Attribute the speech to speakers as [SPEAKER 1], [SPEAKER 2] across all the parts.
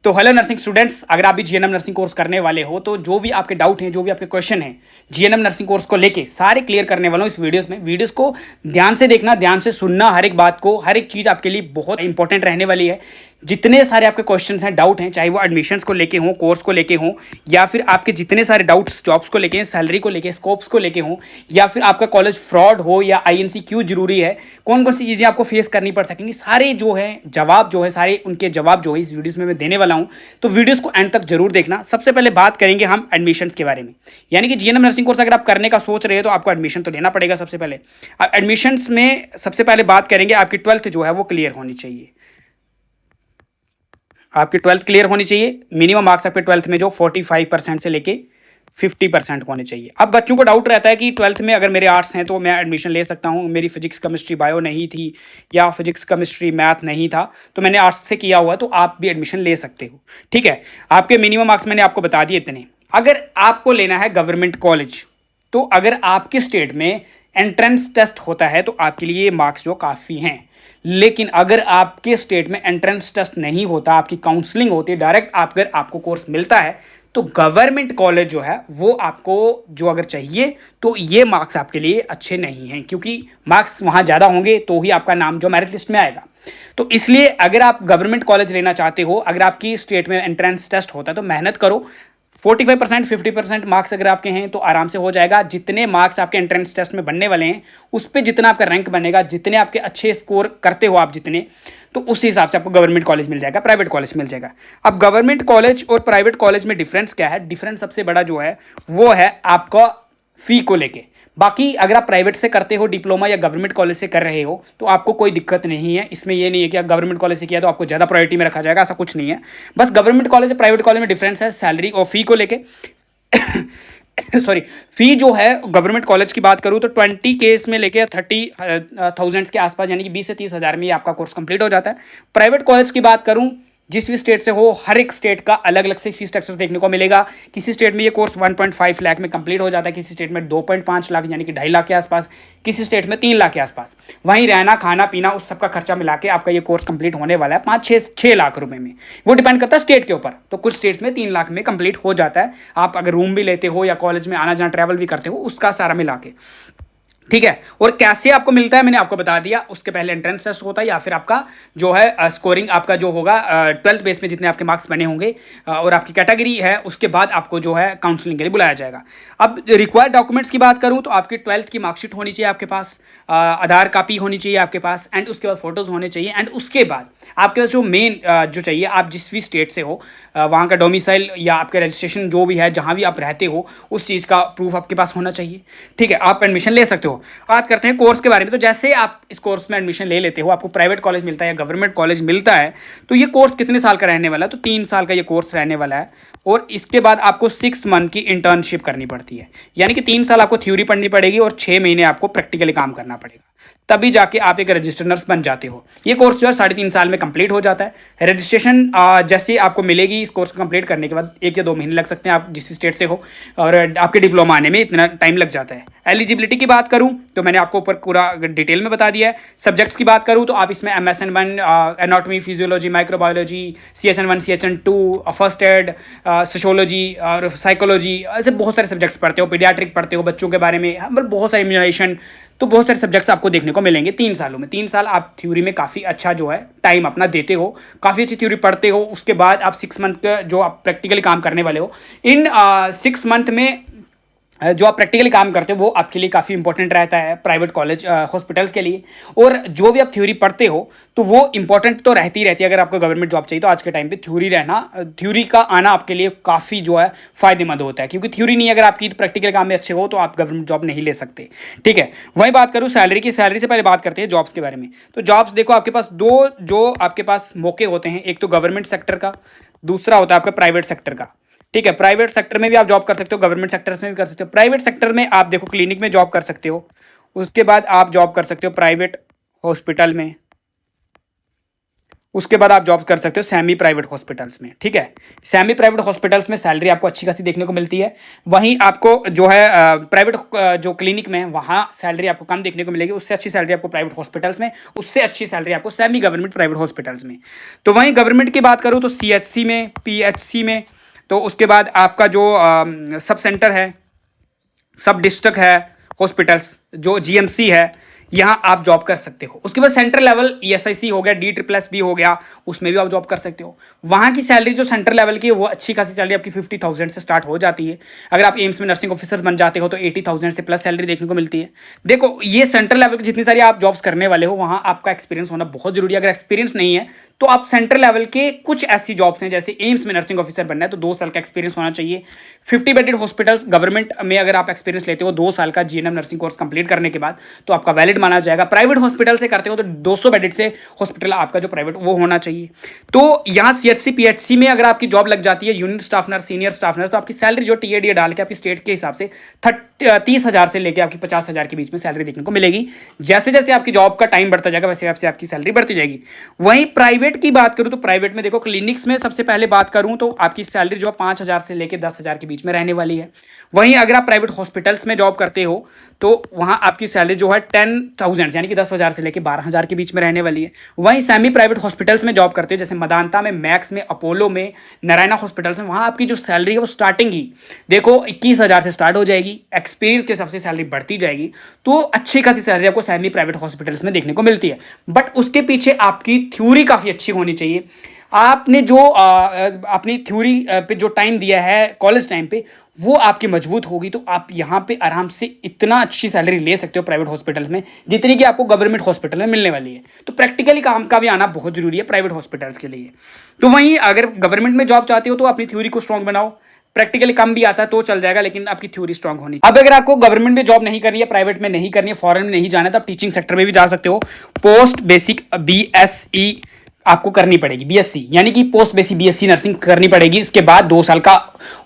[SPEAKER 1] तो hello nursing students, अगर आप भी जीएनएम नर्सिंग कोर्स करने वाले हो तो जो भी आपके डाउट हैं, जो भी आपके क्वेश्चन हैं जीएनएम नर्सिंग कोर्स को लेके सारे क्लियर करने वाला हूँ इस वीडियोस को ध्यान से देखना, ध्यान से सुनना, हर एक बात को, हर एक चीज़ आपके लिए बहुत इंपॉर्टेंट रहने वाली है। जितने सारे आपके क्वेश्चंस हैं, डाउट हैं, चाहे वो एडमिशन्स को लेके हों, कोर्स को लेके हों, या फिर आपके जितने सारे डाउट्स जॉब्स को लेके, सैलरी को लेके, स्कोप्स को लेके हों, या फिर आपका कॉलेज फ्रॉड हो या आईएनसी क्यों जरूरी है, कौन कौन सी चीज़ें आपको फेस करनी पड़ सकेंगी, सारे जो है जवाब जो है, सारे उनके जवाब जो है इस वीडियोस में मैं देने वाला हूं। तो वीडियोस को एंड तक जरूर देखना। सबसे पहले बात करेंगे हम एडमिशन्स के बारे में, यानी कि जीएनएम नर्सिंग कोर्स अगर आप करने का सोच रहे हो तो आपको एडमिशन तो लेना पड़ेगा। सबसे पहले एडमिशन्स में सबसे पहले बात करेंगे, आपकी 12th जो है वो क्लियर होनी चाहिए। आपकी 12th क्लियर होनी चाहिए। मिनिमम मार्क्स आपके 12th में जो 45% से लेके 50% होने चाहिए। अब बच्चों को डाउट रहता है कि 12th में अगर मेरे आर्ट्स हैं तो मैं एडमिशन ले सकता हूँ, मेरी फिजिक्स केमिस्ट्री बायो नहीं थी या फिजिक्स केमिस्ट्री मैथ नहीं था तो मैंने आर्ट्स से किया हुआ, तो आप भी एडमिशन ले सकते हो। ठीक है, आपके मिनिमम मार्क्स मैंने आपको बता दिए इतने। अगर आपको लेना है गवर्नमेंट कॉलेज, तो अगर आपके स्टेट में एंट्रेंस टेस्ट होता है तो आपके लिए मार्क्स जो काफ़ी हैं। लेकिन अगर आपके स्टेट में एंट्रेंस टेस्ट नहीं होता, आपकी काउंसलिंग होती है डायरेक्ट, अगर आपको कोर्स मिलता है तो गवर्नमेंट कॉलेज जो है वो आपको जो अगर चाहिए तो ये मार्क्स आपके लिए अच्छे नहीं हैं, क्योंकि मार्क्स वहाँ ज़्यादा होंगे तो ही आपका नाम जो मेरिट लिस्ट में आएगा। तो इसलिए अगर आप गवर्नमेंट कॉलेज लेना चाहते हो, अगर आपकी स्टेट में एंट्रेंस टेस्ट होता है तो मेहनत करो। 45% 50% मार्क्स अगर आपके हैं तो आराम से हो जाएगा। जितने मार्क्स आपके एंट्रेंस टेस्ट में बनने वाले हैं उस पर जितना आपका रैंक बनेगा, जितने आपके अच्छे स्कोर करते हो आप जितने, तो उस हिसाब से आपको गवर्नमेंट कॉलेज मिल जाएगा, प्राइवेट कॉलेज मिल जाएगा। अब गवर्नमेंट कॉलेज और प्राइवेट कॉलेज में डिफरेंस क्या है? डिफरेंस सबसे बड़ा जो है वो है आपका फ़ी को लेके। बाकी अगर आप प्राइवेट से करते हो डिप्लोमा या गवर्नमेंट कॉलेज से कर रहे हो तो आपको कोई दिक्कत नहीं है। इसमें ये नहीं है कि आप गवर्नमेंट कॉलेज से किया तो आपको ज़्यादा प्रायोरिटी में रखा जाएगा, ऐसा कुछ नहीं है। बस गवर्नमेंट कॉलेज और प्राइवेट कॉलेज में डिफरेंस है सैलरी और फी को लेके। सॉरी, फी जो है गवर्नमेंट कॉलेज की बात करूँ तो 20 केस में लेके 30,000 के आसपास, यानी कि 20 से 30 हज़ार में आपका कोर्स कंप्लीट हो जाता है। प्राइवेट कॉलेज की बात करूँ, जिस भी स्टेट से हो, हर एक स्टेट का अलग अलग से फीस स्ट्रक्चर देखने को मिलेगा। किसी स्टेट में ये कोर्स 1.5 लाख में कंप्लीट हो जाता है, किसी स्टेट में 2.5 लाख यानी कि 2.5 लाख के आसपास, किसी स्टेट में 3 लाख के आसपास। वहीं रहना, खाना पीना, उस सबका खर्चा मिला के आपका ये कोर्स कंप्लीट होने वाला है 5-6 लाख रुपए में। वो डिपेंड करता है स्टेट के ऊपर। तो कुछ स्टेट्स में 3 लाख में कंप्लीट हो जाता है। आप अगर रूम भी लेते हो या कॉलेज में आना जाना ट्रैवल भी करते हो, उसका सारा मिला के। ठीक है, और कैसे आपको मिलता है मैंने आपको बता दिया। उसके पहले एंट्रेंस टेस्ट होता है या फिर आपका जो है स्कोरिंग आपका जो होगा 12th बेस में जितने आपके मार्क्स बने होंगे और आपकी कैटेगरी है, उसके बाद आपको जो है काउंसलिंग के लिए बुलाया जाएगा। अब रिक्वायर्ड डॉक्यूमेंट्स की बात करूं तो आपकी 12th की मार्कशीट होनी चाहिए आपके पास, आधार कॉपी होनी चाहिए आपके पास, एंड उसके बाद फोटोज़ होने चाहिए। एंड उसके बाद आपके पास जो मेन जो चाहिए, आप जिस भी स्टेट से हो वहाँ का डोमिसाइल या आपका रजिस्ट्रेशन जो भी है, जहाँ भी आप रहते हो, उस चीज़ का प्रूफ आपके पास होना चाहिए। ठीक है, आप एडमिशन ले सकते हो। बात करते हैं कोर्स के बारे में। तो जैसे आप इस कोर्स में एडमिशन ले लेते हो, आपको प्राइवेट कॉलेज मिलता है या गवर्नमेंट कॉलेज मिलता है, तो ये कोर्स कितने साल का रहने वाला है? तो 3 साल का ये कोर्स रहने वाला है। और इसके बाद आपको 6 मंथ की इंटर्नशिप करनी पड़ती है, यानी कि 3 साल आपको थ्योरी पढ़नी पड़ेगी और 6 महीने आपको प्रैक्टिकली काम करना पड़ेगा, तभी जाके आप एक रजिस्टर्ड नर्स बन जाते हो। ये कोर्स जो है 3.5 साल में कंप्लीट हो जाता है। रजिस्ट्रेशन जैसे आपको मिलेगी, इस कोर्स को कंप्लीट करने के बाद 1 या 2 महीने लग सकते हैं, आप जिस स्टेट से हो, और आपके डिप्लोमा आने में इतना टाइम लग जाता है। एलिजिबिलिटी की बात करूं तो मैंने आपको ऊपर पूरा डिटेल में बता दिया है। सब्जेक्ट्स की बात करूं तो आप इसमें MSN1 anatomy, physiology, microbiology, CHN1 CHN2, first aid, sociology और साइकोलॉजी, ऐसे बहुत सारे सब्जेक्ट्स पढ़ते हो। पीडियाट्रिक पढ़ते हो, बच्चों के बारे में, मतलब बहुत सारे इम्यूनाइजेशन, तो बहुत सारे सब्जेक्ट्स आपको देखने को मिलेंगे 3 सालों में। 3 साल आप थ्योरी में काफ़ी अच्छा जो है टाइम अपना देते हो, काफ़ी अच्छी थ्योरी पढ़ते हो। उसके बाद आप 6 मंथ का जो आप प्रैक्टिकली काम करने वाले हो, इन 6 मंथ में जो आप प्रैक्टिकली काम करते हो वो आपके लिए काफ़ी इंपॉर्टेंट रहता है प्राइवेट कॉलेज हॉस्पिटल्स के लिए। और जो भी आप थ्योरी पढ़ते हो तो वो इंपॉर्टेंट तो रहती है। अगर आपको गवर्नमेंट जॉब चाहिए तो आज के टाइम पे थ्योरी का आना आपके लिए काफ़ी जो है फ़ायदेमंद होता है, क्योंकि थ्योरी नहीं अगर आपकी प्रैक्टिकल काम में अच्छे हो तो आप गवर्नमेंट जॉब नहीं ले सकते। ठीक है, वही बात करूँ सैलरी की। सैलरी से पहले बात करते हैं जॉब्स के बारे में। तो जॉब्स देखो, आपके पास 2 जो आपके पास मौके होते हैं, एक तो गवर्नमेंट सेक्टर का, दूसरा होता है आपका प्राइवेट सेक्टर का। ठीक है, प्राइवेट सेक्टर में भी आप जॉब कर सकते हो, गवर्नमेंट सेक्टर्स में भी कर सकते हो। प्राइवेट सेक्टर में आप देखो क्लिनिक में जॉब कर सकते हो, उसके बाद आप जॉब कर सकते हो प्राइवेट हॉस्पिटल में, उसके बाद आप जॉब कर सकते हो सेमी प्राइवेट हॉस्पिटल्स में, ठीक है। सेमी प्राइवेट हॉस्पिटल्स में सैलरी आपको अच्छी खासी देखने को मिलती है। वहीं आपको जो है प्राइवेट जो क्लिनिक में वहाँ सैलरी आपको कम देखने को मिलेगी। उससे अच्छी सैलरी आपको प्राइवेट हॉस्पिटल्स में, उससे अच्छी सैलरी आपको सेमी गवर्नमेंट प्राइवेट हॉस्पिटल्स में। तो वहीं गवर्नमेंट की बात करूँ तो CHC में, PHC में, तो उसके बाद आपका जो सब सेंटर है, सब डिस्ट्रिक्ट है हॉस्पिटल्स, जो GMC है, यहाँ आप जॉब कर सकते हो। उसके बाद सेंट्रल लेवल ESIC हो गया, DSSS हो गया, उसमें भी आप जॉब कर सकते हो। वहाँ की सैलरी जो सेंट्रल लेवल की है वो अच्छी खासी सैलरी आपकी 50,000 से स्टार्ट हो जाती है। अगर आप एम्स में नर्सिंग ऑफिसर्स बन जाते हो तो 80,000 से प्लस सैलरी देखने को मिलती है। देखो, ये सेंट्रल लेवल की जितनी सारी आप जॉब्स करने वाले हो वहाँ आपका एक्सपीरियंस होना बहुत जरूरी है। अगर एक्सपीरियंस नहीं है तो आप सेंट्रल लेवल के कुछ ऐसी जॉब्स हैं, जैसे एम्स में नर्सिंग ऑफिसर बनना है तो 2 साल का एक्सपीरियंस होना चाहिए। 50 बेडेड हॉस्पिटल्स गवर्नमेंट में अगर आप एक्सपीरियंस लेते हो 2 साल का GNM नर्सिंग कोर्स कंप्लीट करने के बाद, तो आपका वैलिड माना जाएगा। प्राइवेट हॉस्पिटल से करते हो तो 200 बेडेड से हॉस्पिटल आपका जो प्राइवेट वो होना चाहिए। तो यहाँ CHC PHC में अगर आपकी जॉब लग जाती है unit staff nurse, senior staff nurse, तो आपकी सैलरी जो TAD डाल के आपकी स्टेट के हिसाब से 30,000 से लेकर आपकी 50,000 के बीच में सैलरी देखने को मिलेगी। जैसे जैसे आपकी जॉब का टाइम बढ़ता जाएगा वैसे वैसे आपकी सैलरी बढ़ती जाएगी। वहीं प्राइवेट की बात करूँ तो प्राइवेट में देखो, क्लिनिक्स में सबसे पहले बात करूँ तो आपकी सैलरी जो है 5,000 से लेकर 10,000 के बीच में रहने वाली है। वहीं अगर आप प्राइवेट हॉस्पिटल्स में जॉब करते हो तो वहाँ आपकी सैलरी जो है 10,000 यानी कि 10,000 से लेकर 12,000 के बीच में रहने वाली है। वहीं सेमी प्राइवेट हॉस्पिटल्स में जॉब करते हो, जैसे मेदांता में, मैक्स में, अपोलो में, नारायणा हॉस्पिटल्स में, वहाँ आपकी जो सैलरी है वो स्टार्टिंग ही देखो 21,000 से स्टार्ट हो जाएगी। एक्सपीरियंस के हिसाब से सैलरी बढ़ती जाएगी, तो अच्छी खासी सैलरी आपको सेमी प्राइवेट हॉस्पिटल्स में देखने को मिलती है। बट उसके पीछे आपकी थ्योरी काफ़ी अच्छी होनी चाहिए। आपने जो अपनी थ्योरी पे जो टाइम दिया है कॉलेज टाइम पे, वो आपकी मजबूत होगी तो आप यहाँ पे आराम से इतना अच्छी सैलरी ले सकते हो प्राइवेट हॉस्पिटल्स में जितनी कि आपको गवर्नमेंट हॉस्पिटल में मिलने वाली है। तो प्रैक्टिकली काम का भी आना बहुत जरूरी है प्राइवेट हॉस्पिटल्स के लिए। तो वहीं अगर गवर्नमेंट में जॉब चाहते हो तो अपनी थ्योरी को स्ट्रॉन्ग बनाओ। प्रैक्टिकली कम भी आता है तो चल जाएगा, लेकिन आपकी थ्योरी स्ट्रांग होनी चाहिए। अब अगर आपको गवर्नमेंट में जॉब नहीं करनी है, प्राइवेट में नहीं करनी है, फॉरेन में नहीं जाना है, तो आप टीचिंग सेक्टर में भी जा सकते हो। पोस्ट बेसिक BSc आपको करनी पड़ेगी, BSc यानी कि पोस्ट बेसिक BSc नर्सिंग करनी पड़ेगी। उसके बाद 2 साल का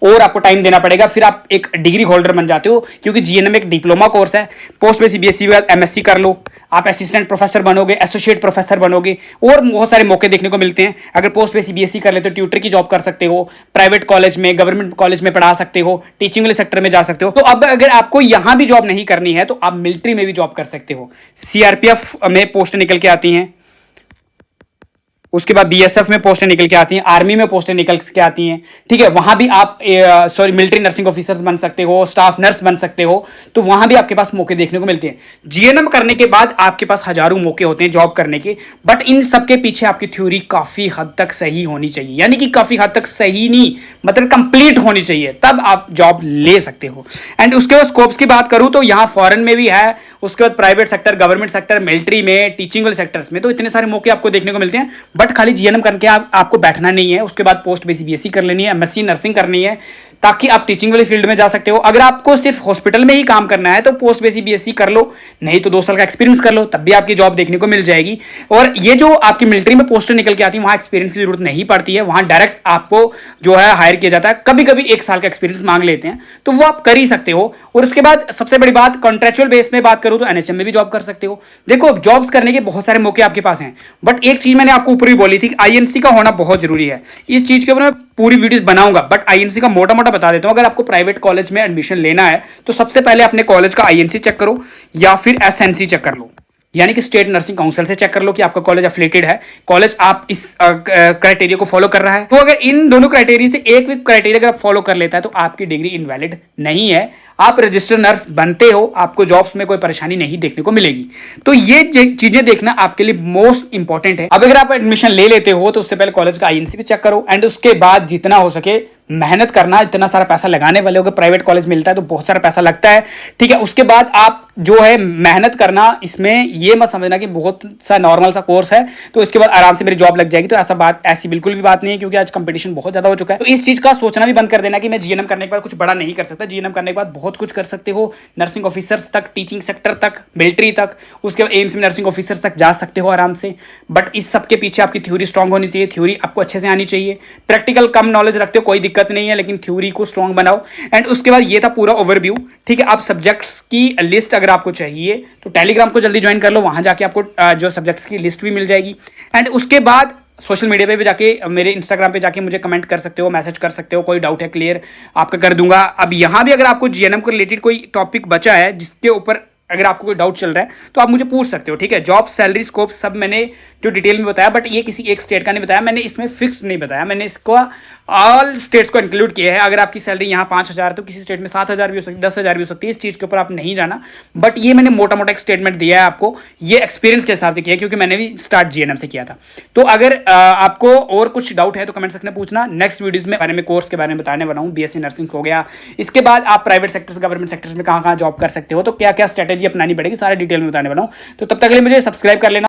[SPEAKER 1] और आपको टाइम देना पड़ेगा, फिर आप एक डिग्री होल्डर बन जाते हो, क्योंकि GNM एक डिप्लोमा कोर्स है। पोस्ट बेसिक BSc के बाद MSc कर लो, आप असिस्टेंट प्रोफेसर बनोगे, एसोसिएट प्रोफेसर बनोगे, और बहुत सारे मौके देखने को मिलते हैं। अगर पोस्ट बेसिक BSc कर लेते हो, ट्यूटर की जॉब कर सकते हो, प्राइवेट कॉलेज में, गवर्नमेंट कॉलेज में पढ़ा सकते हो, टीचिंग वाले सेक्टर में जा सकते हो। तो अब अगर आपको यहां भी जॉब नहीं करनी है तो आप मिलिट्री में भी जॉब कर सकते हो। CRPF में पोस्ट निकल के आती हैं, उसके बाद BSF में पोस्टें निकल के आती हैं, आर्मी में पोस्टें निकल के आती हैं, ठीक है। वहां भी आप मिलिट्री नर्सिंग ऑफिसर्स बन सकते हो, स्टाफ नर्स बन सकते हो, तो वहां भी आपके पास मौके देखने को मिलते हैं। GNM करने के बाद आपके पास हजारों मौके होते हैं जॉब करने के, बट इन सबके पीछे आपकी थ्योरी काफी हद तक सही होनी चाहिए, यानी कि काफी हद तक सही नहीं मतलब कंप्लीट होनी चाहिए, तब आप जॉब ले सकते हो। एंड उसके बाद स्कोप्स की बात करूं तो यहाँ फॉरेन में भी है, उसके बाद private sector, government sector, military में, टीचिंग वाले सेक्टर्स में, तो इतने सारे मौके आपको देखने को मिलते हैं। बट खाली GNM करके आपको बैठना नहीं है, उसके बाद पोस्ट बेसिक BSc कर लेनी है, MSc नर्सिंग करनी है, ताकि आप टीचिंग वाली फील्ड में जा सकते हो। अगर आपको सिर्फ हॉस्पिटल में ही काम करना है तो पोस्ट बेसिक BSc कर लो, नहीं तो 2 साल का एक्सपीरियंस कर लो, तब भी आपकी जॉब देखने को मिल जाएगी। और ये जो आपकी मिलिट्री में पोस्टें निकल के आती है, वहां एक्सपीरियंस की जरूरत नहीं पड़ती है, वहां डायरेक्ट आपको जो है हायर किया जाता है। कभी कभी 1 साल का एक्सपीरियंस मांग लेते हैं, तो वो आप कर ही सकते हो। और उसके बाद सबसे बड़ी बात, कॉन्ट्रेक्चुअल बेस में बात करूं तो NHM में भी जॉब कर सकते हो। देखो, जॉब्स करने के बहुत सारे मौके आपके पास हैं, बट एक चीज मैंने आपको ऊपर ही बोली थी कि INC का होना बहुत जरूरी है। इस चीज के ऊपर मैं पूरी वीडियोस बनाऊंगा, बट INC का मोटा मोटा बता देता हूं। अगर आपको प्राइवेट कॉलेज में एडमिशन लेना है तो सबसे पहले अपने कॉलेज का INC चेक करो, या फिर SNC चेक कर लो, यानी कि स्टेट नर्सिंग काउंसिल से चेक कर लो कि आपका कॉलेज एफिलिएटेड है, कॉलेज आप इस क्राइटेरिया को फॉलो कर रहा है। तो अगर इन दोनों क्राइटेरिया से एक भी क्राइटेरिया अगर आप फॉलो कर लेता है तो आपकी डिग्री इनवैलिड नहीं है, आप रजिस्टर्ड नर्स बनते हो, आपको जॉब्स में कोई परेशानी नहीं देखने को मिलेगी। तो ये चीजें देखना आपके लिए मोस्ट इंपॉर्टेंट है। अब अगर आप एडमिशन ले लेते हो तो उससे पहले कॉलेज का INC भी चेक करो, एंड उसके बाद जितना हो सके मेहनत करना। इतना सारा पैसा लगाने वाले हो, प्राइवेट कॉलेज मिलता है तो बहुत सारा पैसा लगता है, ठीक है। उसके बाद आप जो है मेहनत करना, इसमें ये मत समझना कि बहुत सा नॉर्मल सा कोर्स है तो इसके बाद आराम से मेरी जॉब लग जाएगी, तो ऐसी बिल्कुल भी बात नहीं है, क्योंकि आज कंपटीशन बहुत ज्यादा हो चुका है। तो इस चीज का सोचना भी बंद कर देना कि मैं GNM करने के बाद कुछ बड़ा नहीं कर सकता। GNM करने के बाद बहुत कुछ कर सकते हो, नर्सिंग ऑफिसर्स तक, टीचिंग सेक्टर तक, मिलिट्री तक, उसके बाद एम्स में नर्सिंग ऑफिसर्स तक जा सकते हो आराम से। बट इस सब के पीछे आपकी थ्योरी स्ट्रांग होनी चाहिए, थ्योरी आपको अच्छे से आनी चाहिए। प्रैक्टिकल कम नॉलेज रखते हो कोई दिक्कत नहीं है, लेकिन थ्योरी को स्ट्रांग बनाओ। एंड उसके बाद ये था पूरा ओवरव्यू, ठीक है। आप सब्जेक्ट्स की लिस्ट अगर आपको चाहिए तो टेलीग्राम को जल्दी ज्वाइन कर लो, वहां जाके आपको जो सब्जेक्ट्स की लिस्ट भी मिल जाएगी। एंड उसके बाद सोशल मीडिया पे भी जाके, मेरे इंस्टाग्राम पे जाके मुझे कमेंट कर सकते हो, मैसेज कर सकते हो, कोई डाउट है क्लियर आपका कर दूंगा। अब यहाँ भी अगर आपको जीएनएम को रिलेटेड कोई टॉपिक बचा है जिसके ऊपर अगर आपको कोई डाउट चल रहा है तो आप मुझे पूछ सकते हो, ठीक है। जॉब, सैलरी, स्कोप सब मैंने जो डिटेल में बताया, बट ये किसी एक स्टेट का नहीं बताया, मैंने इसमें फिक्स नहीं बताया, मैंने इसको ऑल स्टेट्स को इंक्लूड किया है। अगर आपकी सैलरी यहाँ 5,000 तो किसी स्टेट में 7,000 भी हो सकती है, 10,000 भी हो सकती है, इस चीज़ के ऊपर आप नहीं जाना। बट ये मैंने मोटा मोटा एक स्टेटमेंट दिया है आपको, ये एक्सपीरियंस के हिसाब से किया है, क्योंकि मैंने भी स्टार्ट जीएनएम से किया था। तो अगर आपको और कुछ डाउट है तो कमेंट सेक्शन में पूछना। नेक्स्ट वीडियोज में बारे में, कोर्स के बारे में बताने वाला हूँ। बीएससी नर्सिंग हो गया, इसके बाद आप प्राइवेट सेक्टर से गवर्नमेंट सेक्टर्स में कहाँ कहाँ जॉब कर सकते हो, तो क्या क्या स्ट्रैटेजी अपनानी पड़ेगी, सारे डिटेल में बताने वाला हूँ। तो तब तक के लिए मुझे सब्सक्राइब कर लेना।